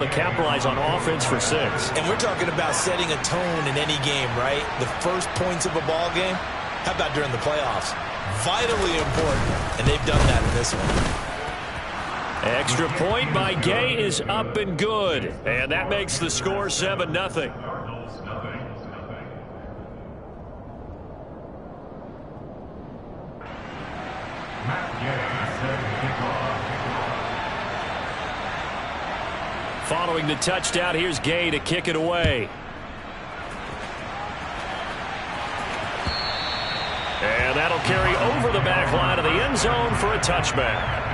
to capitalize on offense for 6. And we're talking about setting a tone in any game, right? The first points of a ball game. How about during the playoffs? Vitally important, and they've done that in this one. Extra point by Gay is up and good. And that makes the score 7-0. Following the touchdown, here's Gay to kick it away. And that'll carry over the back line of the end zone for a touchback.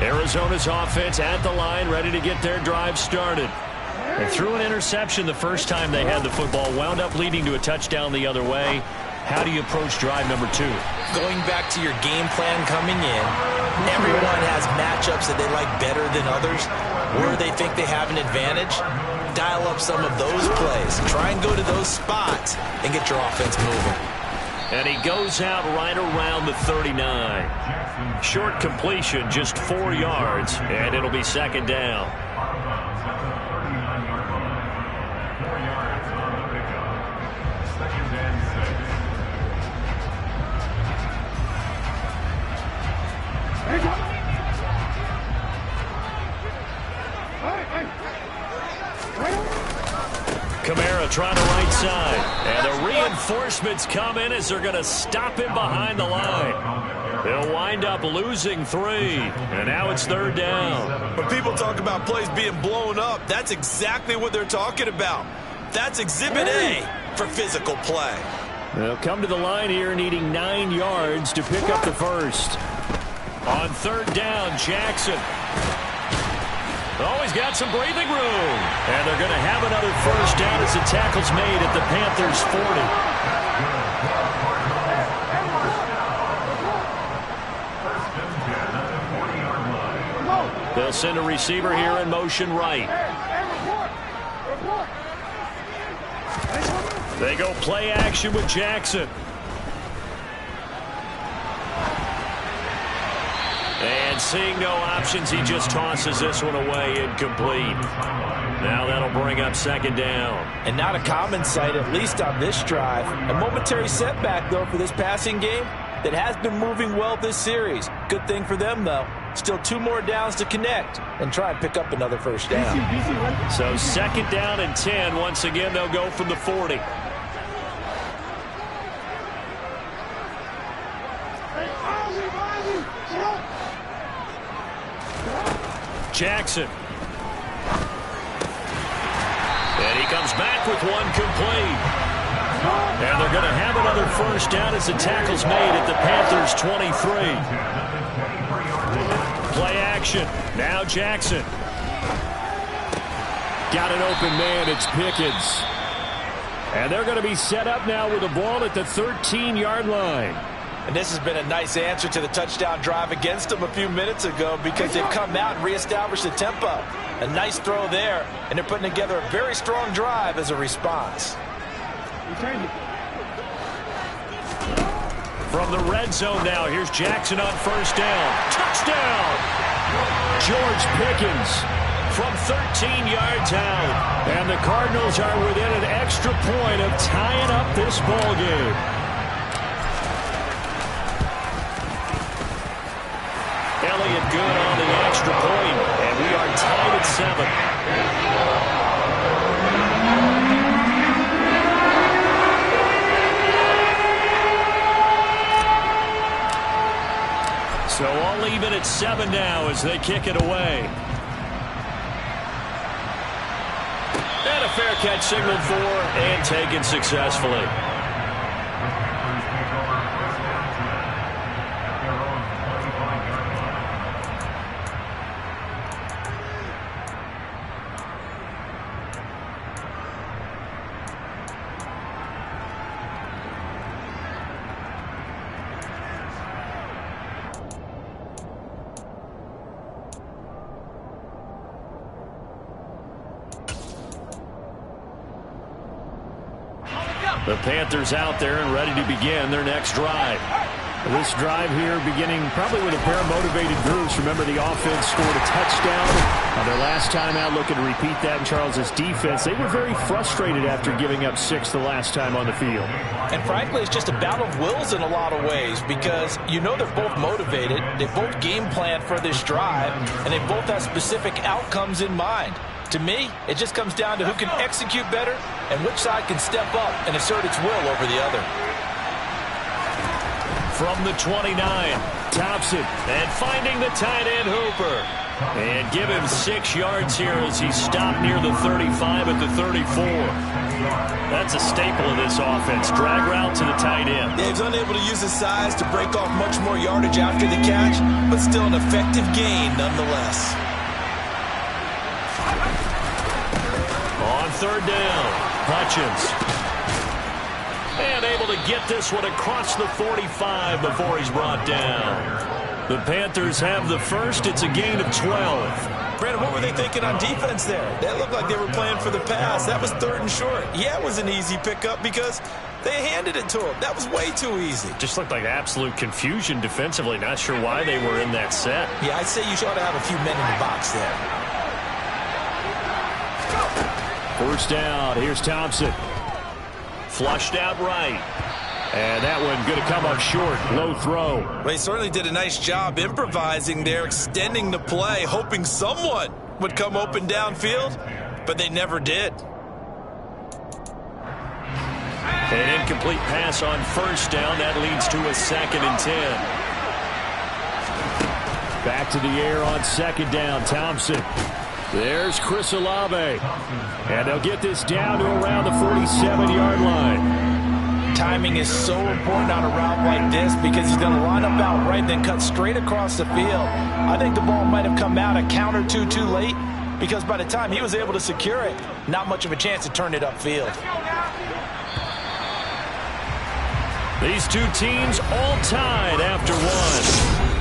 Arizona's offense at the line, ready to get their drive started. They threw an interception the first time they had the football, wound up leading to a touchdown the other way. How do you approach drive number 2? Going back to your game plan coming in, everyone has matchups that they like better than others. Where they think they have an advantage, dial up some of those plays. Try and go to those spots and get your offense moving. And he goes out right around the 39. Short completion, just 4 yards, and it'll be second down. Kamara trying to right side. And the reinforcements come in as they're going to stop him behind the line. They'll wind up losing 3. And now it's third down. When people talk about plays being blown up, that's exactly what they're talking about. That's Exhibit A for physical play. They'll come to the line here needing 9 yards to pick up the first. On third down, Jackson. Oh, he's got some breathing room. And they're going to have another first down as the tackle's made at the Panthers' 40. They'll send a receiver here in motion right. They go play action with Jackson. And seeing no options, he just tosses this one away, incomplete. Now that'll bring up second down. And not a common sight, at least on this drive. A momentary setback, though, for this passing game that has been moving well this series. Good thing for them, though. Still 2 more downs to connect and try and pick up another first down. So second down and 10. Once again, they'll go from the 40. Jackson. And he comes back with one complete. And they're going to have another first down as the tackle's made at the Panthers' 23. Play action. Now Jackson. Got an open man. It's Pickens. And they're going to be set up now with the ball at the 13-yard line. And this has been a nice answer to the touchdown drive against them a few minutes ago because they've come out and reestablished the tempo. A nice throw there, and they're putting together a very strong drive as a response. From the red zone now, here's Jackson on first down. Touchdown! George Pickens from 13 yards out. And the Cardinals are within an extra point of tying up this ball game. Elliott good on the extra point, and we are tied at 7. So all even at 7 now as they kick it away. And a fair catch signaled for and taken successfully. The Panthers out there and ready to begin their next drive. This drive here beginning probably with a pair of motivated groups. Remember, the offense scored a touchdown on their last time out. Looking to repeat that in Charles's defense. They were very frustrated after giving up 6 the last time on the field. And frankly, it's just a battle of wills in a lot of ways because you know they're both motivated. They both game planned for this drive, and they both have specific outcomes in mind. To me, it just comes down to who can execute better and which side can step up and assert its will over the other. From the 29, Thompson, and finding the tight end Hooper. And give him 6 yards here as he's stopped near the 35 at the 34. That's a staple of this offense. Drag route to the tight end. Yeah, he's unable to use his size to break off much more yardage after the catch, but still an effective gain nonetheless. On 3rd down, Hutchins. And able to get this one across the 45 before he's brought down. The Panthers have the first. It's a gain of 12. Brandon, what were they thinking on defense there? That looked like they were playing for the pass. That was 3rd and short. Yeah, it was an easy pickup because they handed it to him. That was way too easy. Just looked like absolute confusion defensively. Not sure why they were in that set. Yeah, I'd say you ought to have a few men in the box there. 1st down. Here's Thompson. Flushed out right. And that one going to come up short. Low throw. Well, he certainly did a nice job improvising there, extending the play, hoping someone would come open downfield, but they never did. An incomplete pass on 1st down. That leads to a 2nd and 10. Back to the air on 2nd down. Thompson. There's Chris Olave. And they'll get this down to around the 47-yard line. Timing is so important on a route like this because he's going to line up out right, then cut straight across the field. I think the ball might have come out a count or two too late because by the time he was able to secure it, not much of a chance to turn it upfield. These two teams all tied after one.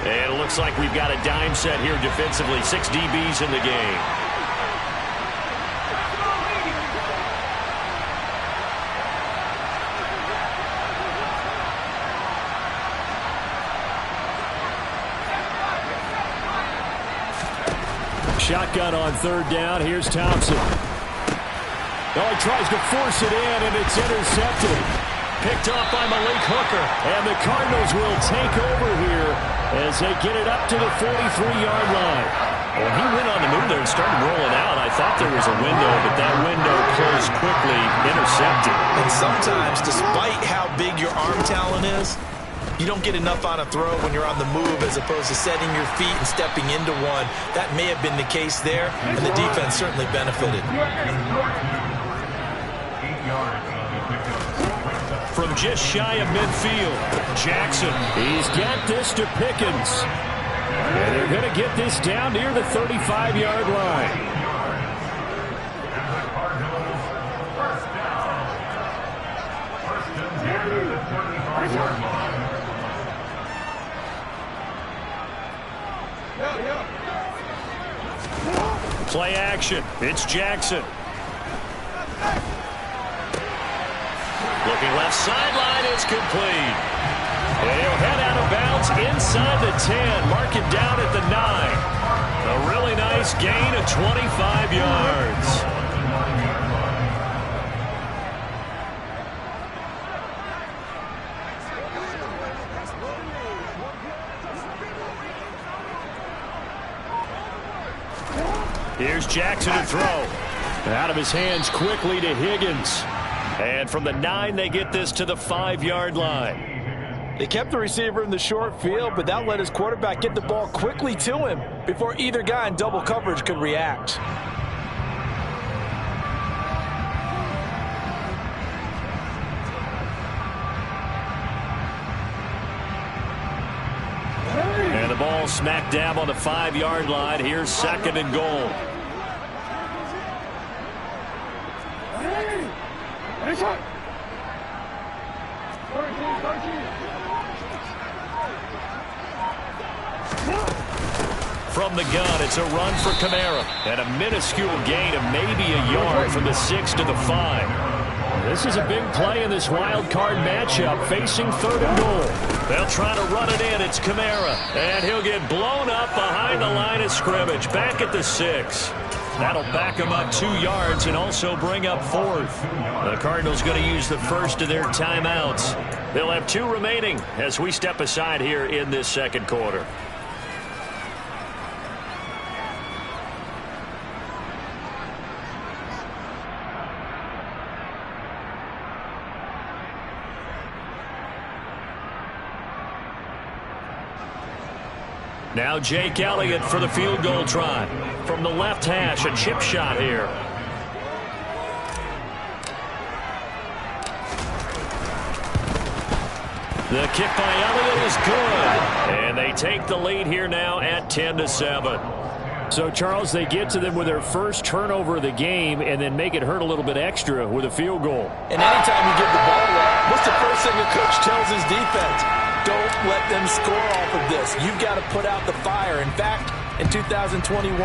And it looks like we've got a dime set here defensively. 6 DBs in the game. Shotgun on 3rd down. Here's Thompson. Oh, he tries to force it in, and it's intercepted. Picked off by Malik Hooker. And the Cardinals will take over here as they get it up to the 43-yard line. When he went on the move there and started rolling out, I thought there was a window, but that window closed quickly, intercepted. And sometimes, despite how big your arm talent is, you don't get enough on a throw when you're on the move as opposed to setting your feet and stepping into one. That may have been the case there, and the defense certainly benefited. From just shy of midfield, Jackson. He's got this to Pickens. And they're going to get this down near the 35-yard line. Play action. It's Jackson. Looking left sideline, it's complete. And he'll head out of bounds inside the 10. Mark it down at the 9. A really nice gain of 25 yards. Here's Jackson to throw. Out of his hands quickly to Higgins. And from the 9, they get this to the 5-yard line. They kept the receiver in the short field, but that let his quarterback get the ball quickly to him before either guy in double coverage could react. And the ball smack dab on the 5-yard line. Here's 2nd and goal. From the gun, it's a run for Kamara. And a minuscule gain of maybe a yard from the 6 to the 5. This is a big play in this wild card matchup, facing 3rd and goal. They'll try to run it in. It's Kamara. And he'll get blown up behind the line of scrimmage. Back at the 6. That'll back them up 2 yards and also bring up 4th. The Cardinals going to use the first of their timeouts. They'll have 2 remaining as we step aside here in this 2nd quarter. Now Jake Elliott for the field goal try. From the left hash, a chip shot here. The kick by Elliott is good. And they take the lead here now at 10-7. So, Charles, they get to them with their first turnover of the game and then make it hurt a little bit extra with a field goal. And anytime you give the ball away, what's the first thing a coach tells his defense? Don't let them score off of this. You've got to put out the fire. In fact, in 2021,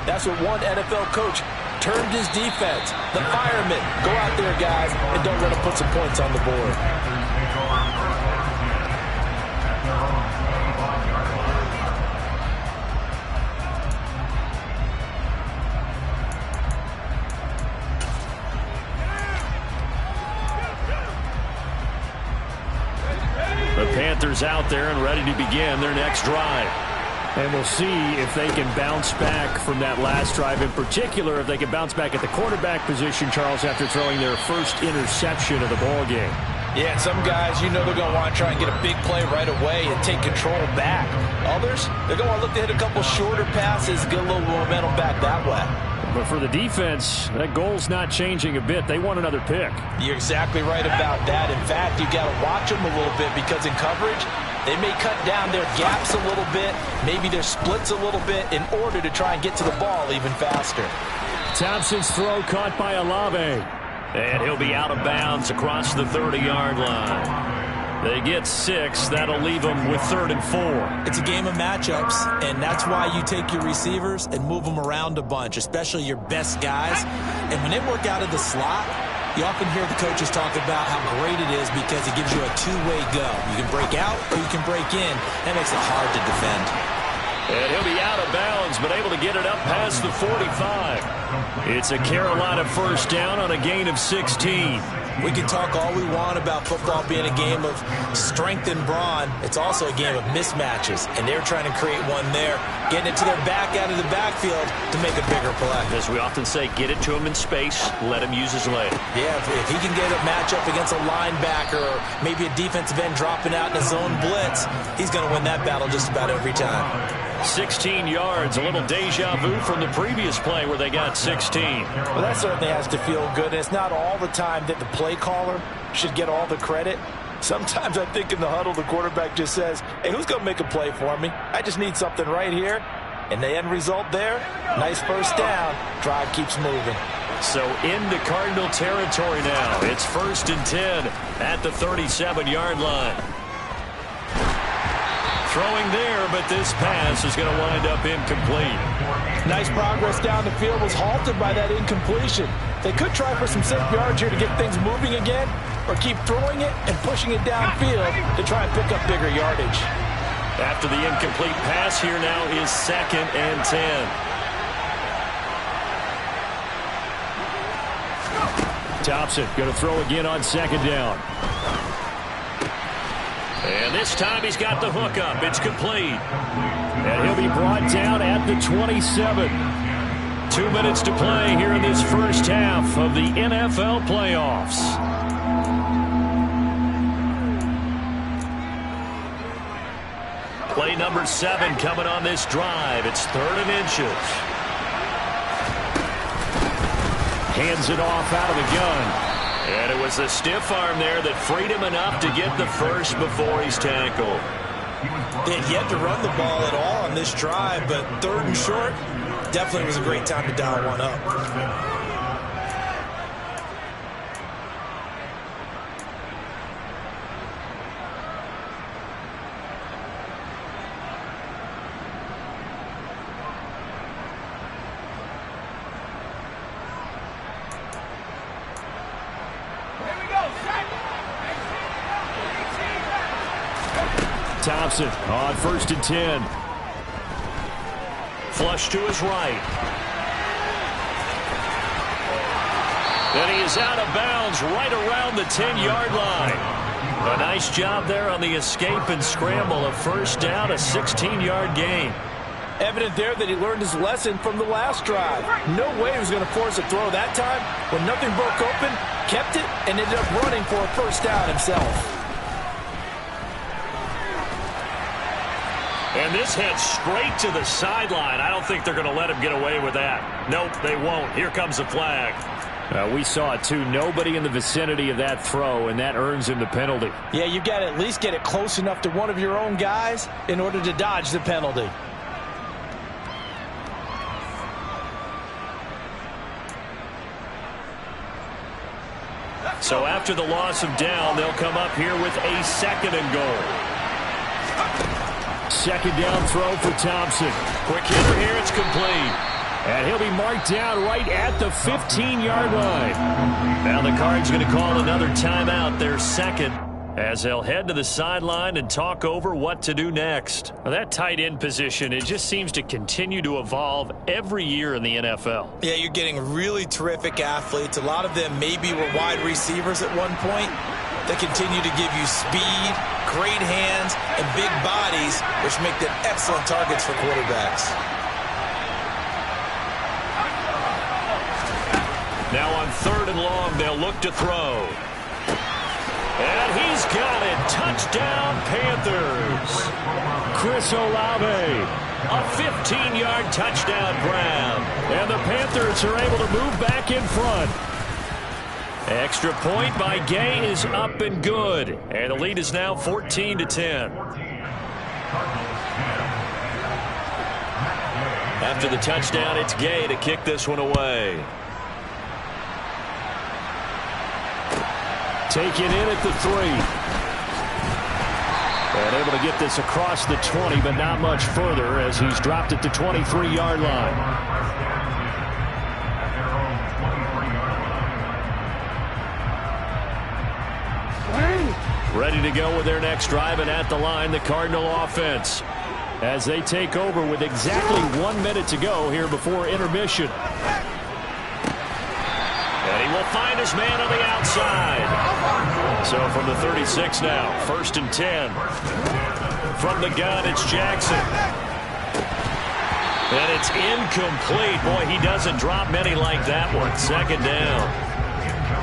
that's what one NFL coach termed his defense. The firemen. Go out there, guys, and don't let them put some points on the board. The Panthers out there and ready to begin their next drive. And we'll see if they can bounce back from that last drive. In particular, if they can bounce back at the quarterback position, Charles, after throwing their first interception of the ball game. Yeah, some guys, you know they're going to want to try and get a big play right away and take control back. Others, they're going to want to look to hit a couple shorter passes, get a little momentum back that way. But for the defense, that goal's not changing a bit. They want another pick. You're exactly right about that. In fact, you've got to watch them a little bit because in coverage, they may cut down their gaps a little bit, maybe their splits a little bit in order to try and get to the ball even faster. Thompson's throw caught by Olave. And he'll be out of bounds across the 30-yard line. They get 6. That'll leave them with 3rd and 4. It's a game of matchups, and that's why you take your receivers and move them around a bunch, especially your best guys. And when they work out of the slot, you often hear the coaches talk about how great it is because it gives you a two-way go. You can break out or you can break in. That makes it hard to defend. And he'll be out of bounds, but able to get it up past the 45. It's a Carolina first down on a gain of 16. We can talk all we want about football being a game of strength and brawn. It's also a game of mismatches, and they're trying to create one there, getting it to their back out of the backfield to make a bigger play. As we often say, get it to him in space, let him use his leg. Yeah, if he can get a matchup against a linebacker or maybe a defensive end dropping out in a zone blitz, he's going to win that battle just about every time. 16 yards, a little deja vu from the previous play where they got 16. Well, that certainly has to feel good. And it's not all the time that the play caller should get all the credit. Sometimes I think in the huddle, the quarterback just says, hey, who's going to make a play for me? I just need something right here. And the end result there, nice first down. Drive keeps moving. So into Cardinal territory now. It's 1st and 10 at the 37-yard line. Throwing there, but this pass is going to wind up incomplete. Nice progress down the field was halted by that incompletion. They could try for some safe yards here to get things moving again, or keep throwing it and pushing it downfield to try and pick up bigger yardage. After the incomplete pass, here now is 2nd and 10. Thompson going to throw again on 2nd down. And this time he's got the hook up. It's complete. And he'll be brought down at the 27. 2 minutes to play here in this first half of the NFL playoffs. Play number 7 coming on this drive. It's 3rd and inches. Hands it off out of the gun. And it was the stiff arm there that freed him enough to get the first before he's tackled. They had yet to run the ball at all on this drive, but 3rd and short, definitely was a great time to dial one up. Thompson on 1st and 10. Flush to his right. And he is out of bounds right around the 10-yard line. A nice job there on the escape and scramble. A 1st down, a 16-yard gain. Evident there that he learned his lesson from the last drive. No way he was going to force a throw that time. When nothing broke open, kept it, and ended up running for a 1st down himself. And this heads straight to the sideline. I don't think they're going to let him get away with that. Nope, they won't. Here comes the flag. We saw it, too. Nobody in the vicinity of that throw, and that earns him the penalty. Yeah, you've got to at least get it close enough to one of your own guys in order to dodge the penalty. So after the loss of down, they'll come up here with a 2nd and goal. 2nd down throw for Thompson. Quick hitter here, it's complete. And he'll be marked down right at the 15-yard line. Now the Cards going to call another timeout, their 2nd, as they'll head to the sideline and talk over what to do next. Now that tight end position, it just seems to continue to evolve every year in the NFL. Yeah, you're getting really terrific athletes. A lot of them maybe were wide receivers at one point. They continue to give you speed, great hands, and big bodies, which make them excellent targets for quarterbacks. Now on 3rd and long, they'll look to throw. And he's got it. Touchdown, Panthers. Chris Olave. A 15-yard touchdown grab. And the Panthers are able to move back in front. Extra point by Gay is up and good. And the lead is now 14-10. After the touchdown, it's Gay to kick this one away. Taken in at the 3. And able to get this across the 20, but not much further as he's dropped at the 23-yard line. Ready to go with their next drive, and at the line, the Cardinal offense, as they take over with exactly 1 minute to go here before intermission. And he will find his man on the outside. So from the 36 now, 1st and 10. From the gun, it's Jackson. And it's incomplete. Boy, he doesn't drop many like that one. 2nd down.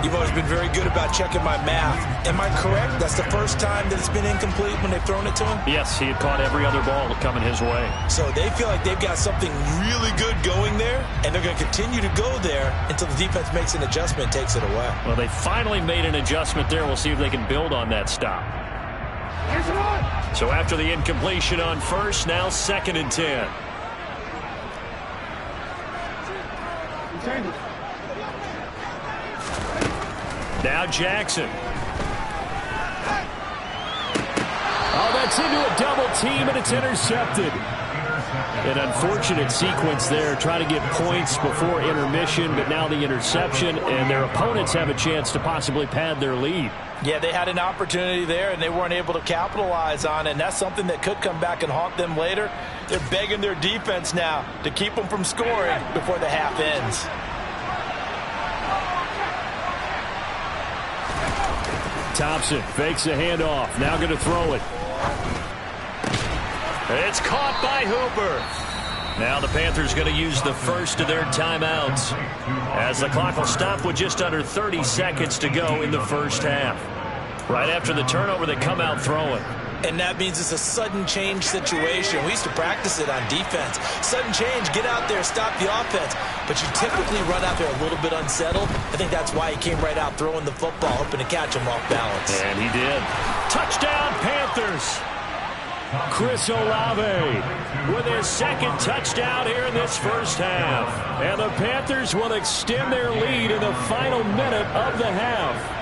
You've always been very good about checking my math. Am I correct? That's the first time that it's been incomplete when they've thrown it to him? Yes, he had caught every other ball coming his way. So they feel like they've got something really good going there, and they're going to continue to go there until the defense makes an adjustment and takes it away. Well, they finally made an adjustment there. We'll see if they can build on that stop. So after the incompletion on 1st, now 2nd and 10. Now Jackson. Oh, that's into a double team, and it's intercepted. An unfortunate sequence there, trying to get points before intermission, but now the interception, and their opponents have a chance to possibly pad their lead. Yeah, they had an opportunity there, and they weren't able to capitalize on it, and that's something that could come back and haunt them later. They're begging their defense now to keep them from scoring before the half ends. Thompson fakes a handoff, now going to throw it. It's caught by Hooper. Now the Panthers going to use the first of their timeouts, as the clock will stop with just under 30 seconds to go in the first half. Right after the turnover, they come out throwing. And that means it's a sudden change situation. We used to practice it on defense. Sudden change, get out there, stop the offense. But you typically run out there a little bit unsettled. I think that's why he came right out throwing the football, hoping to catch him off balance. And he did. Touchdown, Panthers. Chris Olave with his second touchdown here in this first half. And the Panthers will extend their lead in the final minute of the half.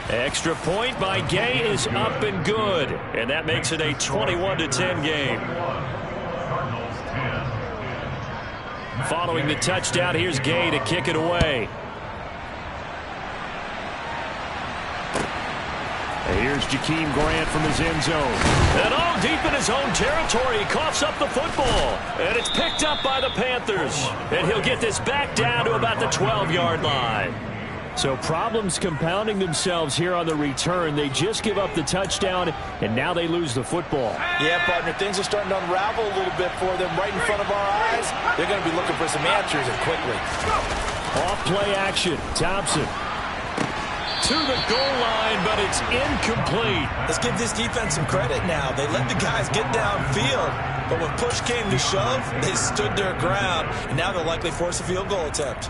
Extra point by Gay is up and good. And that makes it a 21-10 game. Following the touchdown, here's Gay to kick it away. Here's Jakeem Grant from his end zone. And all deep in his own territory, he coughs up the football. And it's picked up by the Panthers. And he'll get this back down to about the 12-yard line. So problems compounding themselves here on the return. They just give up the touchdown, and now they lose the football. Yeah, partner, things are starting to unravel a little bit for them right in front of our eyes. They're going to be looking for some answers, and quickly. Off-play action. Thompson to the goal line, but it's incomplete. Let's give this defense some credit now. They let the guys get downfield, but when push came to shove, they stood their ground, and now they'll likely force a field goal attempt.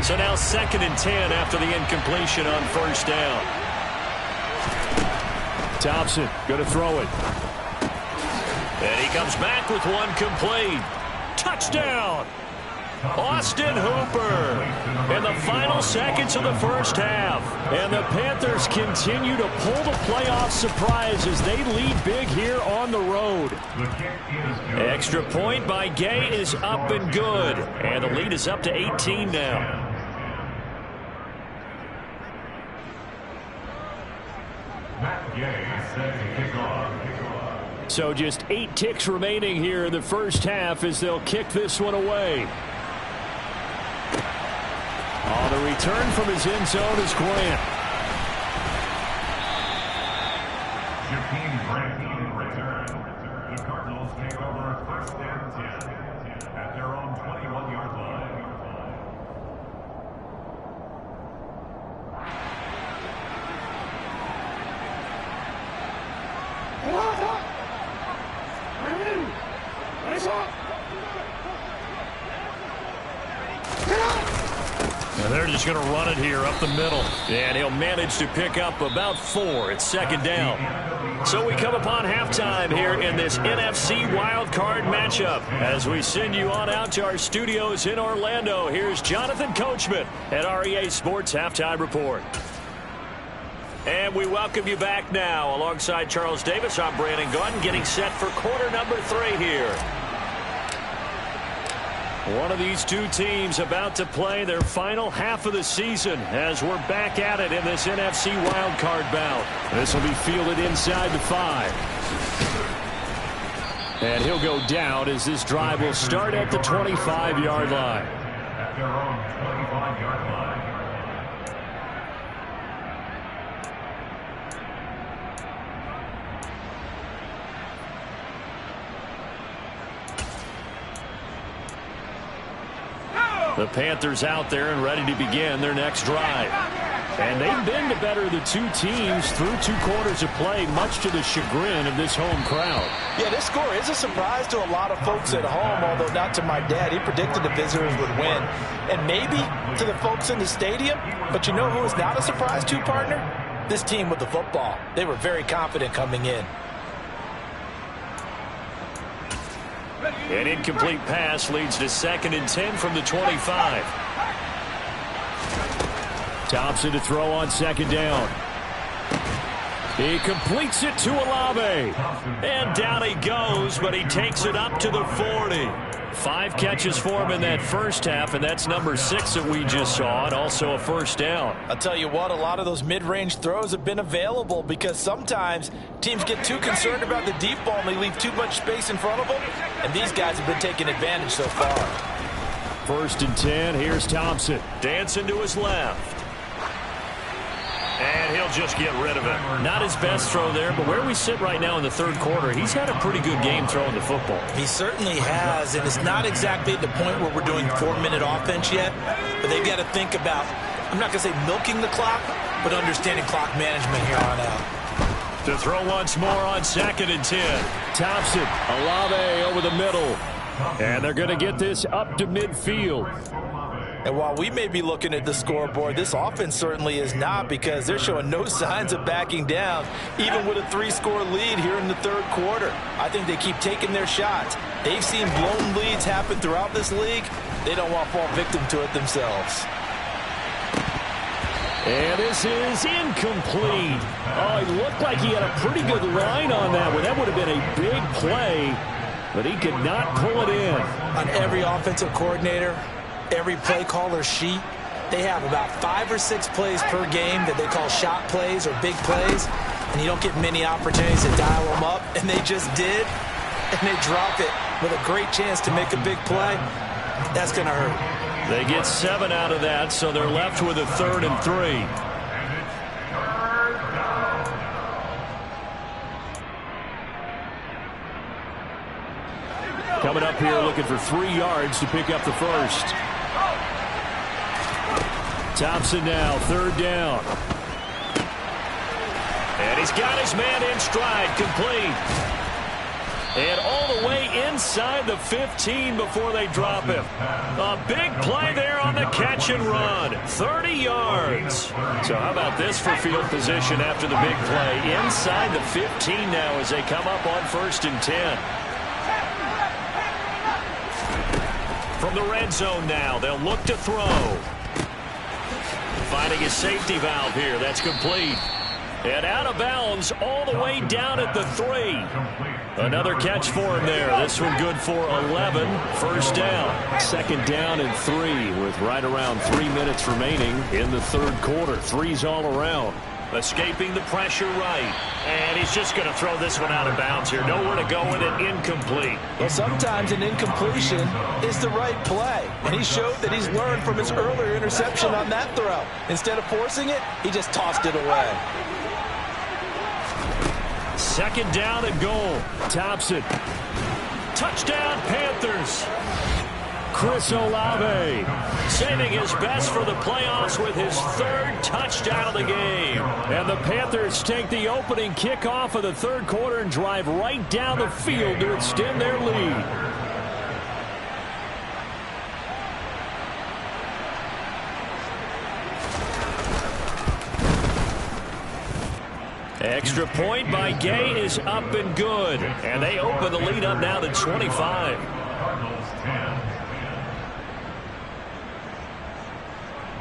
So now 2nd and 10 after the incompletion on first down. Thompson going to throw it. And he comes back with one complete. Touchdown! Austin Hooper in the final seconds of the first half. And the Panthers continue to pull the playoff surprise as they lead big here on the road. Extra point by Gay is up and good. And the lead is up to 18 now. So just 8 ticks remaining here in the first half as they'll kick this one away. On the return from his end zone is Grant. Jakeem Grant in return. The Cardinals take over 1st and 10 at their own 21-yard line. And they're just going to run it here up the middle. And he'll manage to pick up about 4. It's 2nd down. So we come upon halftime here in this NFC wildcard matchup. As we send you on out to our studios in Orlando, here's Jonathan Coachman at REA Sports Halftime Report. And we welcome you back now. Alongside Charles Davis, I'm Brandon Gaudin, getting set for quarter number 3 here. One of these two teams about to play their final half of the season as we're back at it in this NFC wildcard bout. This will be fielded inside the 5. And he'll go down as this drive will start at the 25-yard line. At their own 25-yard line. The Panthers out there and ready to begin their next drive. And they've been the better of the two teams through 2 quarters of play, much to the chagrin of this home crowd. Yeah, this score is a surprise to a lot of folks at home, although not to my dad. He predicted the visitors would win. And maybe to the folks in the stadium. But you know who is not a surprise to, partner? This team with the football. They were very confident coming in. An incomplete pass leads to 2nd and 10 from the 25. Thompson to throw on 2nd down. He completes it to Olave. And down he goes, but he takes it up to the 40. 5 catches for him in that first half, and that's number 6 that we just saw, and also a first down. I'll tell you what, a lot of those mid-range throws have been available because sometimes teams get too concerned about the deep ball and they leave too much space in front of them, and these guys have been taking advantage so far. 1st and 10, here's Thompson. Dancing to his left. And he'll just get rid of it. Not his best throw there, but where we sit right now in the 3rd quarter, he's had a pretty good game throwing the football. He certainly has, and it's not exactly at the point where we're doing 4-minute offense yet, but they've got to think about I'm not going to say milking the clock, but understanding clock management here on out. To throw once more on 2nd and 10. Thompson, Olave over the middle. And they're going to get this up to midfield. And while we may be looking at the scoreboard, this offense certainly is not, because they're showing no signs of backing down, even with a 3-score lead here in the 3rd quarter. I think they keep taking their shots. They've seen blown leads happen throughout this league. They don't want to fall victim to it themselves. And this is incomplete. Oh, it looked like he had a pretty good line on that one. That would have been a big play, but he could not pull it in. On every offensive coordinator, every play caller sheet, they have about 5 or 6 plays per game that they call shot plays or big plays, and you don't get many opportunities to dial them up, and they just did, and they drop it with a great chance to make a big play. That's going to hurt. They get 7 out of that, so they're left with a 3rd and 3. Coming up here looking for 3 yards to pick up the first. Thompson now, 3rd down. And he's got his man in stride, complete. And all the way inside the 15 before they drop him. A big play there on the catch and run. 30 yards. So how about this for field position after the big play? Inside the 15 now as they come up on 1st and 10. From the red zone now, they'll look to throw. Finding a safety valve here. That's complete. And out of bounds all the way down at the 3. Another catch for him there. This one good for 11. 1st down. 2nd down and 3 with right around 3 minutes remaining in the 3rd quarter. 3's all around. Escaping the pressure right. And he's just going to throw this one out of bounds here. Nowhere to go with it. Incomplete. Well, sometimes an incompletion is the right play. And he showed that he's learned from his earlier interception on that throw. Instead of forcing it, he just tossed it away. 2nd down and goal. Thompson. Touchdown, Panthers. Chris Olave saving his best for the playoffs with his 3rd touchdown of the game. And the Panthers take the opening kickoff of the 3rd quarter and drive right down the field to extend their lead. Extra point by Gay is up and good. And they open the lead up now to 25. Cardinals 10.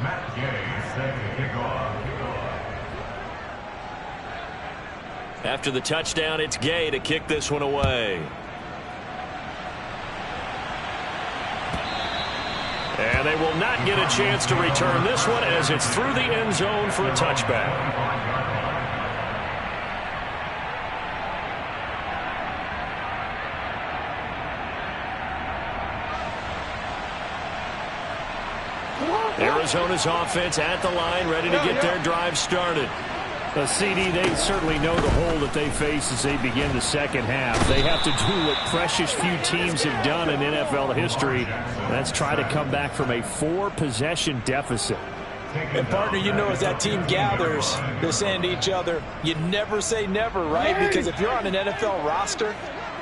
Matt Gay set to kick off. After the touchdown, it's Gay to kick this one away. And they will not get a chance to return this one as it's through the end zone for a touchback. Arizona's offense at the line, ready to get their drive started. CD, they certainly know the hole that they face as they begin the 2nd half. They have to do what precious few teams have done in NFL history. That's try to come back from a 4-possession deficit. And, partner, you know, as that team gathers, they're saying to each other, you never say never, right? Because if you're on an NFL roster,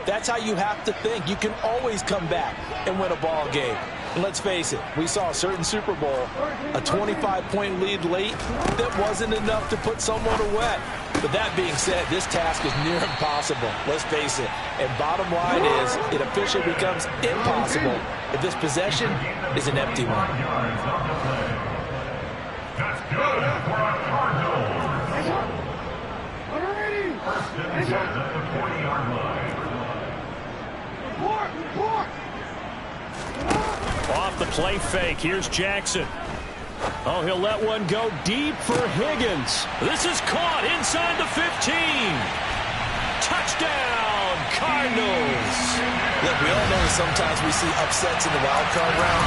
that's how you have to think. You can always come back and win a ball game. And let's face it, we saw a certain Super Bowl, a 25-point lead late that wasn't enough to put someone away. But that being said, this task is near impossible. Let's face it. And bottom line is, it officially becomes impossible if this possession is an empty one. That's good for a Cardinals. First and 10 at the 40-yard line. Off the play fake. Here's Jackson. Oh, he'll let one go deep for Higgins. This is caught inside the 15. Touchdown, Cardinals. Look, we all know that sometimes we see upsets in the wild card round.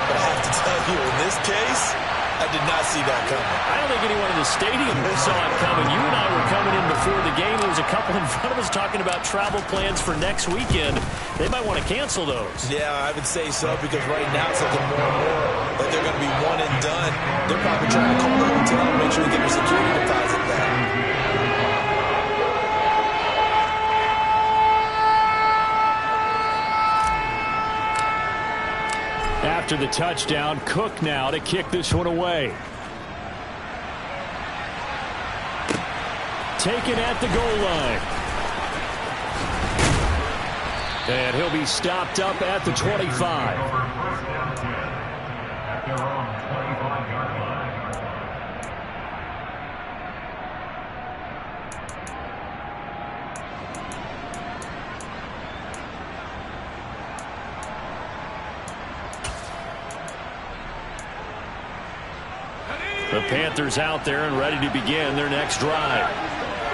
But I have to tell you, in this case, I did not see that coming. I don't think anyone in the stadium saw it coming. You and I were coming in before the game. There was a couple in front of us talking about travel plans for next weekend. They might want to cancel those. Yeah, I would say so, because right now it's looking more and more like they're going to be one and done. They're probably trying to call the hotel and make sure they get their security deposit back. After the touchdown, Cook now to kick this one away. Taken at the goal line. And he'll be stopped up at the 25. The Panthers out there and ready to begin their next drive.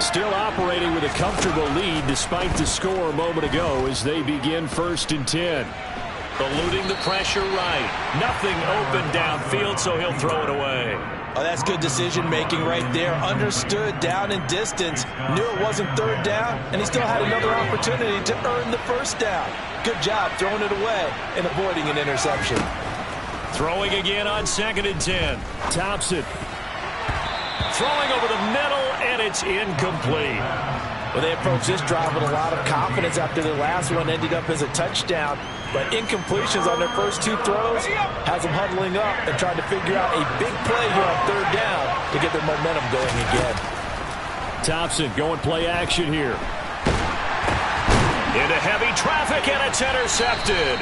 Still operating with a comfortable lead despite the score a moment ago as they begin 1st and 10. Eluding the pressure right. Nothing open downfield, so he'll throw it away. Oh, that's good decision-making right there. Understood down and distance. Knew it wasn't 3rd down, and he still had another opportunity to earn the 1st down. Good job throwing it away and avoiding an interception. Throwing again on 2nd and 10. Thompson. Throwing over the middle, and it's incomplete. Well, they approached this drive with a lot of confidence after their last one ended up as a touchdown. But incompletions on their first 2 throws has them huddling up and trying to figure out a big play here on 3rd down to get their momentum going again. Thompson going play action here. Into heavy traffic, and it's intercepted.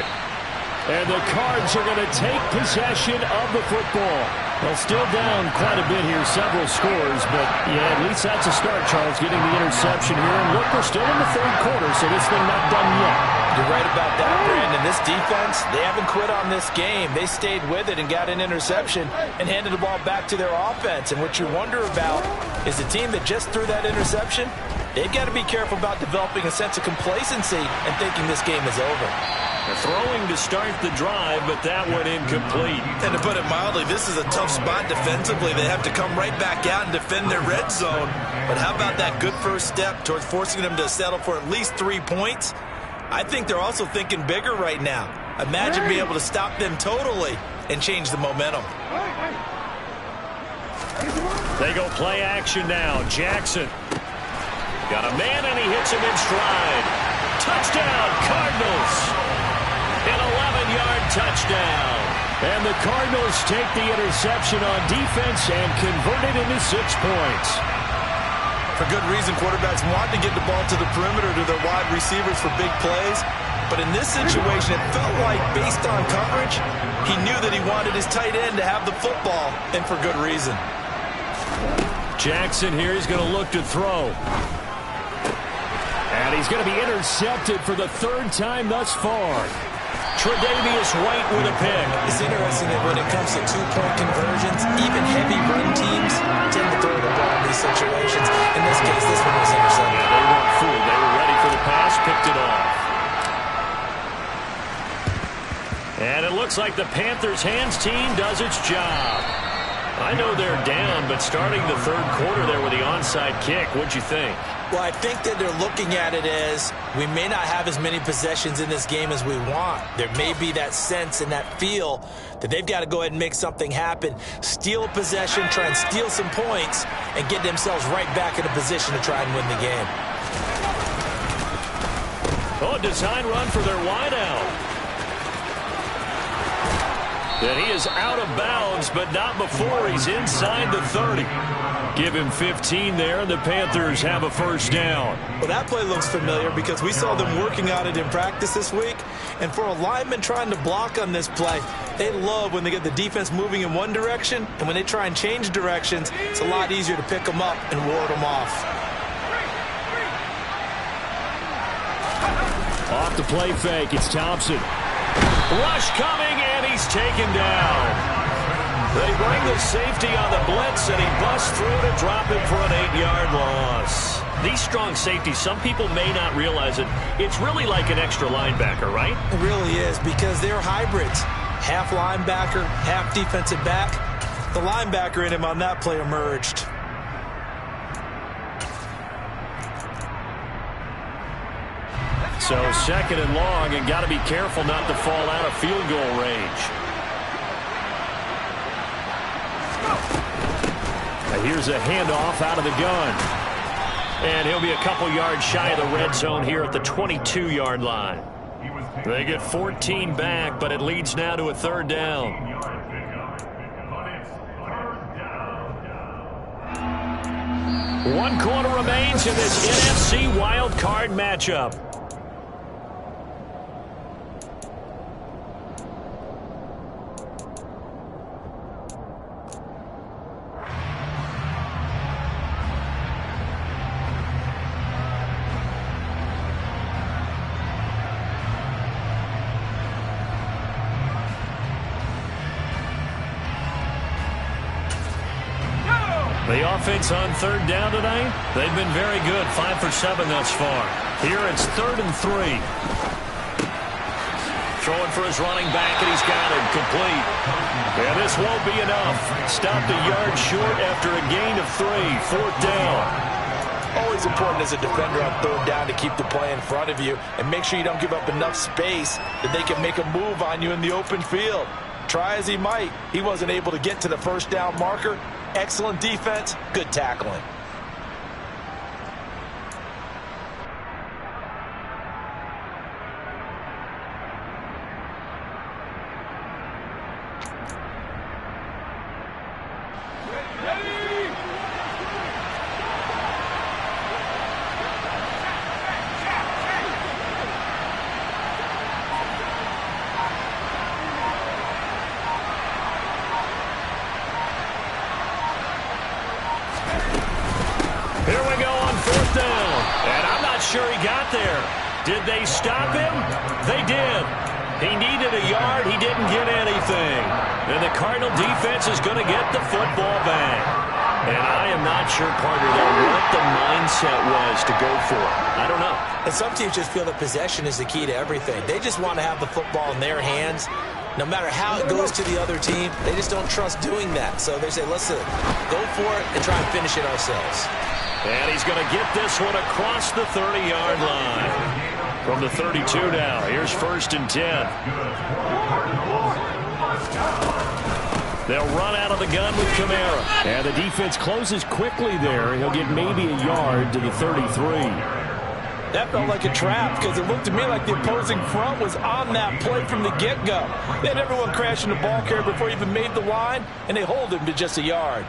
And the Cards are going to take possession of the football. Well, still down quite a bit here, several scores, but yeah, at least that's a start, Charles, getting the interception here. And look, we're still in the 3rd quarter, so this thing not done yet. You're right about that, Brandon. This defense, they haven't quit on this game. They stayed with it and got an interception and handed the ball back to their offense. And what you wonder about is the team that just threw that interception, they've got to be careful about developing a sense of complacency and thinking this game is over. They're throwing to start the drive, but that one incomplete. And to put it mildly, this is a tough spot defensively. They have to come right back out and defend their red zone. But how about that good first step towards forcing them to settle for at least 3 points? I think they're also thinking bigger right now. Imagine being able to stop them totally and change the momentum. They go play action now. Jackson. Got a man, and he hits him in stride. Touchdown, Cardinals. An 11-yard touchdown. And the Cardinals take the interception on defense and convert it into 6 points. For good reason, quarterbacks want to get the ball to the perimeter to their wide receivers for big plays. But in this situation, it felt like, based on coverage, he knew that he wanted his tight end to have the football, and for good reason. Jackson here is going to look to throw. And he's going to be intercepted for the 3rd time thus far. Tre'Davious White with a pick. It's interesting that when it comes to 2-point conversions, even heavy run teams tend to throw the ball in these situations. In this case, this one was intercepted. They weren't fooled. They were ready for the pass, picked it off. And it looks like the Panthers' hands team does its job. I know they're down, but starting the 3rd quarter there with the onside kick, what'd you think? Well, I think that they're looking at it as we may not have as many possessions in this game as we want. There may be that sense and that feel that they've got to go ahead and make something happen, steal a possession, try and steal some points, and get themselves right back in a position to try and win the game. Oh, a design run for their wideout. And he is out of bounds, but not before he's inside the 30. Give him 15 there, and the Panthers have a 1st down. Well, that play looks familiar because we saw them working on it in practice this week. And for a lineman trying to block on this play, they love when they get the defense moving in one direction, and when they try and change directions, it's a lot easier to pick them up and ward them off. Off the play fake, it's Thompson. Rush coming, and he's taken down. They bring the safety on the blitz, and he busts through to drop him for an 8-yard loss. These strong safeties, some people may not realize it. It's really like an extra linebacker, right? It really is, because they're hybrids. Half linebacker, half defensive back. The linebacker in him on that play emerged. So 2nd and long, and got to be careful not to fall out of field goal range. Here's a handoff out of the gun. And he'll be a couple yards shy of the red zone here at the 22-yard line. They get 14 back, but it leads now to a 3rd down. 1 quarter remains in this NFC wild card matchup. The offense on 3rd down tonight, they've been very good, 5 for 7 thus far. Here it's 3rd and 3. Throwing for his running back, and he's got it complete. And this won't be enough. Stopped a yard short after a gain of 3, 4th down. Always important as a defender on 3rd down to keep the play in front of you and make sure you don't give up enough space that they can make a move on you in the open field. Try as he might, he wasn't able to get to the 1st down marker. Excellent defense, good tackling. Here we go on 4th down. And I'm not sure he got there. Did they stop him? They did. He needed a yard. He didn't get anything. And the Cardinal defense is going to get the football back. And I am not sure, partner, what the mindset was to go for it. I don't know. And some teams just feel that possession is the key to everything. They just want to have the football in their hands. No matter how it goes to the other team, they just don't trust doing that. So they say, let's go for it and try and finish it ourselves. And he's going to get this one across the 30-yard line. From the 32 now, here's 1st and 10. They'll run out of the gun with Kamara. And the defense closes quickly there. He'll get maybe a yard to the 33. That felt like a trap because it looked to me like the opposing front was on that play from the get-go. They had everyone crashing the ball carrier before he even made the line, and they hold him to just a yard.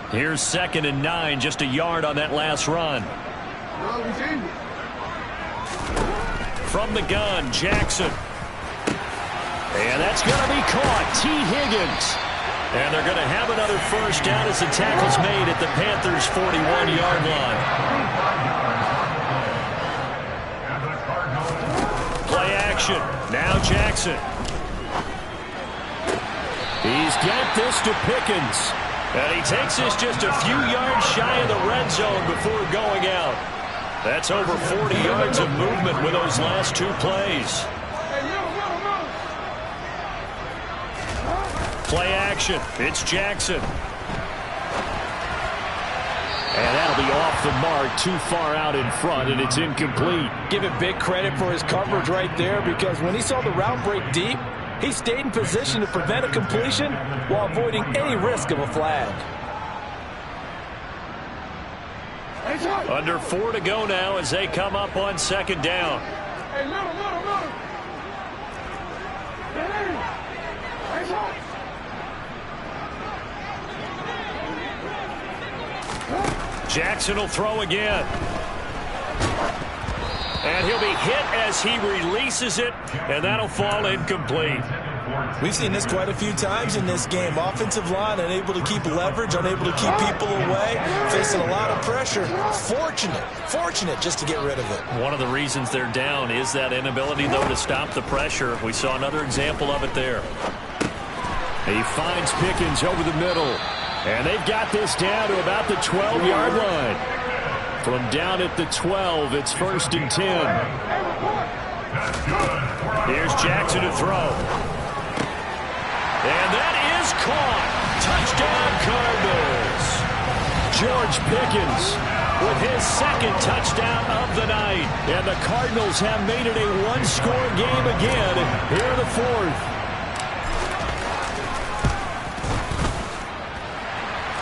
Here's 2nd and 9, just a yard on that last run. From the gun, Jackson. And that's going to be caught. T. Higgins. And they're going to have another 1st down as the tackle's made at the Panthers' 41-yard line. Play action. Now Jackson. He's got this to Pickens. And he takes this just a few yards shy of the red zone before going out. That's over 40 yards of movement with those last 2 plays. Play action. It's Jackson. And that'll be off the mark, too far out in front, and it's incomplete. Give it big credit for his coverage right there because when he saw the route break deep, he stayed in position to prevent a completion while avoiding any risk of a flag. Under 4 to go now as they come up on 2nd down. Jackson will throw again. And he'll be hit as he releases it, and that'll fall incomplete. We've seen this quite a few times in this game. Offensive line unable to keep leverage, unable to keep people away, facing a lot of pressure. Fortunate just to get rid of it. One of the reasons they're down is that inability, though, to stop the pressure. We saw another example of it there. He finds Pickens over the middle, and they've got this down to about the 12-yard line. From down at the 12, it's 1st and 10. Here's Jackson to throw. And that is caught. Touchdown, Cardinals. George Pickens with his second touchdown of the night. And the Cardinals have made it a one-score game again here in the fourth.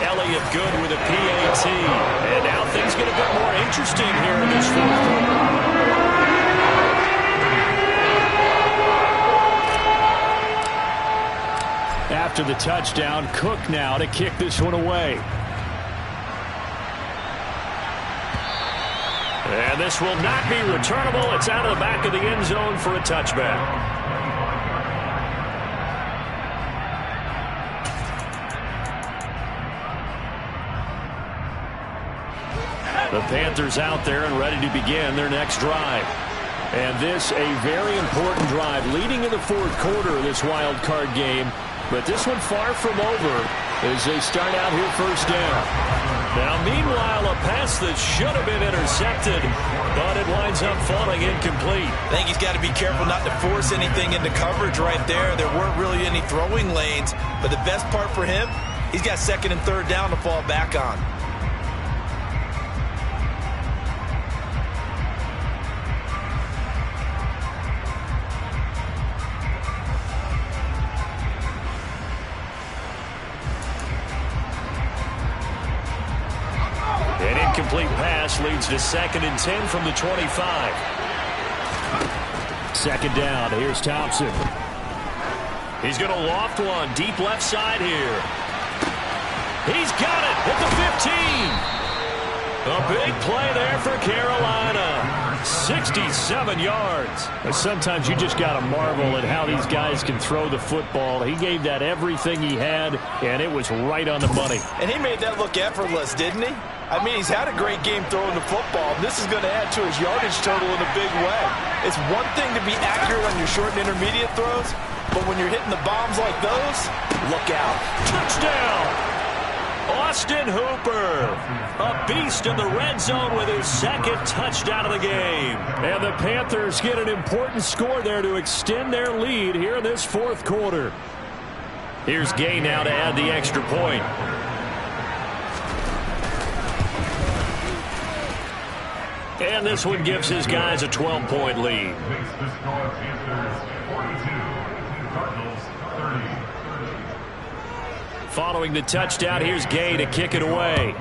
Elliott good with a PAT. And now things get a bit more interesting here in this fourth quarter. After the touchdown, Cook now to kick this one away. And this will not be returnable. It's out of the back of the end zone for a touchback. The Panthers out there and ready to begin their next drive. And this a very important drive leading in the fourth quarter of this wild card game. But this one far from over as they start out here first down. Now, meanwhile, a pass that should have been intercepted, but it winds up falling incomplete. I think he's got to be careful not to force anything into coverage right there. There weren't really any throwing lanes, but the best part for him, he's got second and third down to fall back on. Incomplete pass leads to 2nd and 10 from the 25. Second down. Here's Thompson. He's going to loft one deep left side here. He's got it at the 15. A big play there for Carolina. 67 yards. But sometimes you just got to marvel at how these guys can throw the football. He gave that everything he had, and it was right on the money. And he made that look effortless, didn't he? I mean, he's had a great game throwing the football. This is going to add to his yardage total in a big way. It's one thing to be accurate on your short and intermediate throws, but when you're hitting the bombs like those, look out. Touchdown! Austin Hooper, a beast in the red zone with his second touchdown of the game. And the Panthers get an important score there to extend their lead here in this fourth quarter. Here's Gay now to add the extra point. And this one gives his guys a 12-point lead. Following the touchdown, here's Gay to kick it away.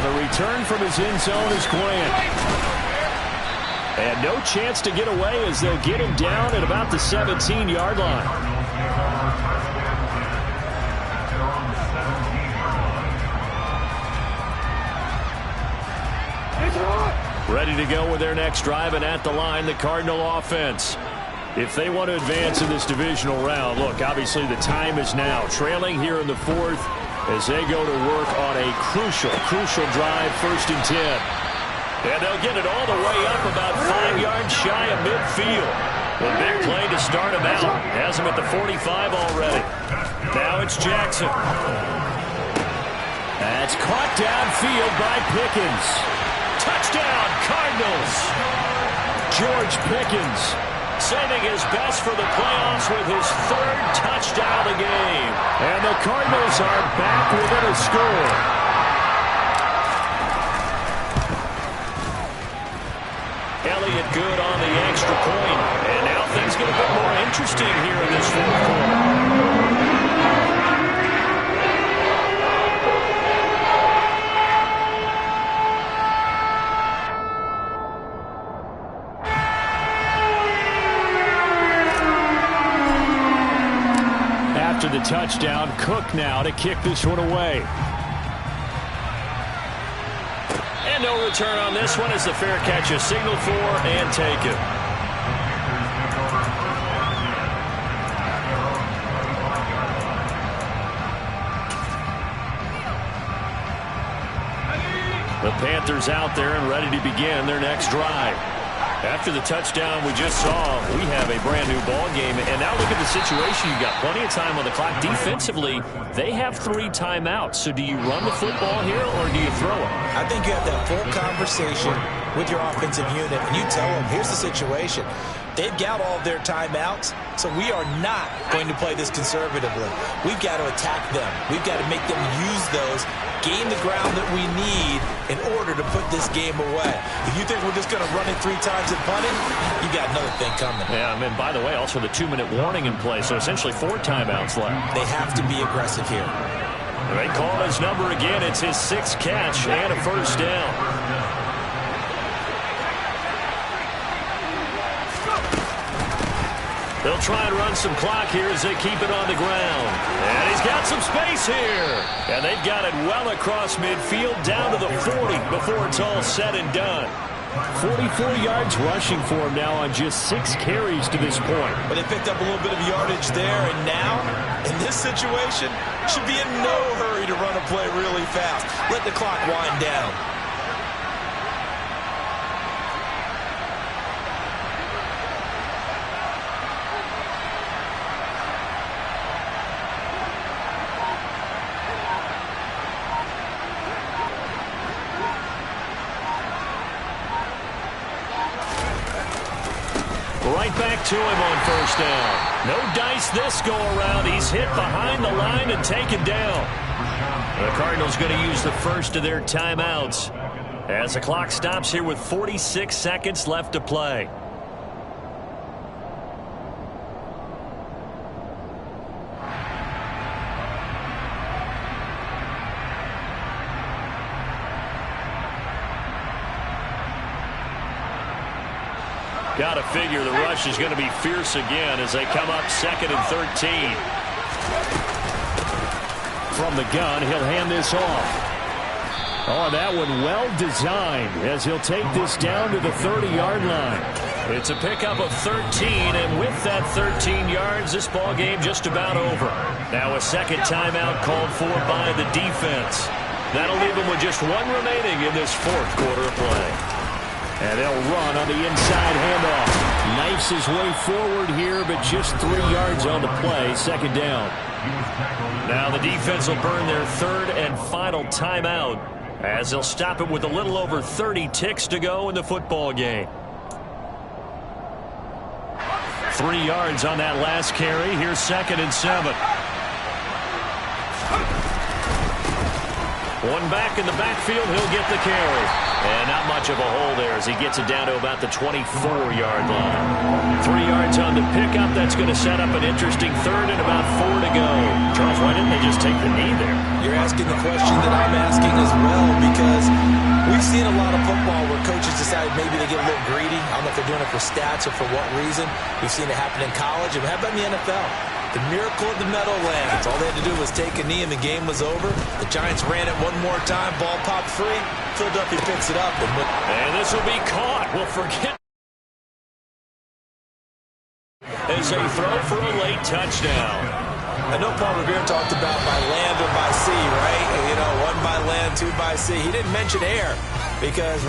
The return from his end zone is Grant. And no chance to get away as they'll get him down at about the 17-yard line. Ready to go with their next drive, and at the line, the Cardinal offense. If they want to advance in this divisional round, look, obviously the time is now. Trailing here in the fourth as they go to work on a crucial drive, 1st and 10. And they'll get it all the way up about 5 yards shy of midfield. A big play to start him out. Has him at the 45 already. Now it's Jackson. That's caught downfield by Pickens. Touchdown, Cardinals. George Pickens saving his best for the playoffs with his 3rd touchdown of the game. And the Cardinals are back within a score. Elliott good on the extra point. And now things get a bit more interesting here in this fourth quarter. After the touchdown, Cook now to kick this one away. And no return on this one as the fair catch is signaled for and taken. The Panthers out there and ready to begin their next drive. After the touchdown we just saw, we have a brand new ball game. And now look at the situation. You've got plenty of time on the clock. Defensively, they have 3 timeouts. So do you run the football here or do you throw it? I think you have that full conversation with your offensive unit, and you tell them, here's the situation. They've got all of their timeouts, so we are not going to play this conservatively. We've got to attack them. We've got to make them use those, gain the ground that we need in order to put this game away. If you think we're just going to run it 3 times and punt it, you got another thing coming. Yeah, and by the way, also the 2-minute warning in play, so essentially 4 timeouts left. They have to be aggressive here. They call his number again. It's his 6th catch and a first down. They'll try and run some clock here as they keep it on the ground. And he's got some space here. And they've got it well across midfield down to the 40 before it's all said and done. 44 yards rushing for him now on just 6 carries to this point. But they picked up a little bit of yardage there, and now, in this situation, should be in no hurry to run a play really fast. Let the clock wind down. Right back to him on first down. No dice this go-around. He's hit behind the line and taken down. The Cardinals going to use the first of their timeouts as the clock stops here with 46 seconds left to play. Got to figure the rush is going to be fierce again as they come up 2nd and 13. From the gun, he'll hand this off. Oh, that one well designed as he'll take this down to the 30-yard line. It's a pickup of 13, and with that 13 yards, this ball game just about over. Now a second timeout called for by the defense. That'll leave them with just 1 remaining in this 4th quarter of play. And they'll run on the inside handoff. Knifes his way forward here, but just 3 yards on the play. 2nd down. Now the defense will burn their 3rd and final timeout as they'll stop it with a little over 30 ticks to go in the football game. 3 yards on that last carry. Here's 2nd and 7. One back in the backfield. He'll get the carry. And not much of a hole there as he gets it down to about the 24-yard line. 3 yards on the pickup. That's going to set up an interesting 3rd and about 4 to go. Charles, why didn't they just take the knee there? You're asking the question that I'm asking as well, because we've seen a lot of football where coaches decide maybe they get a little greedy. I don't know if they're doing it for stats or for what reason. We've seen it happen in college. And how about in the NFL? The miracle of the Meadowlands. All they had to do was take a knee and the game was over. The Giants ran it one more time. Ball popped free. Philadelphia picks it up. And this will be caught. We'll forget. As they throw for a late touchdown. I know Paul Revere talked about by land or by sea, right? You know, 1 by land, 2 by sea. He didn't mention air because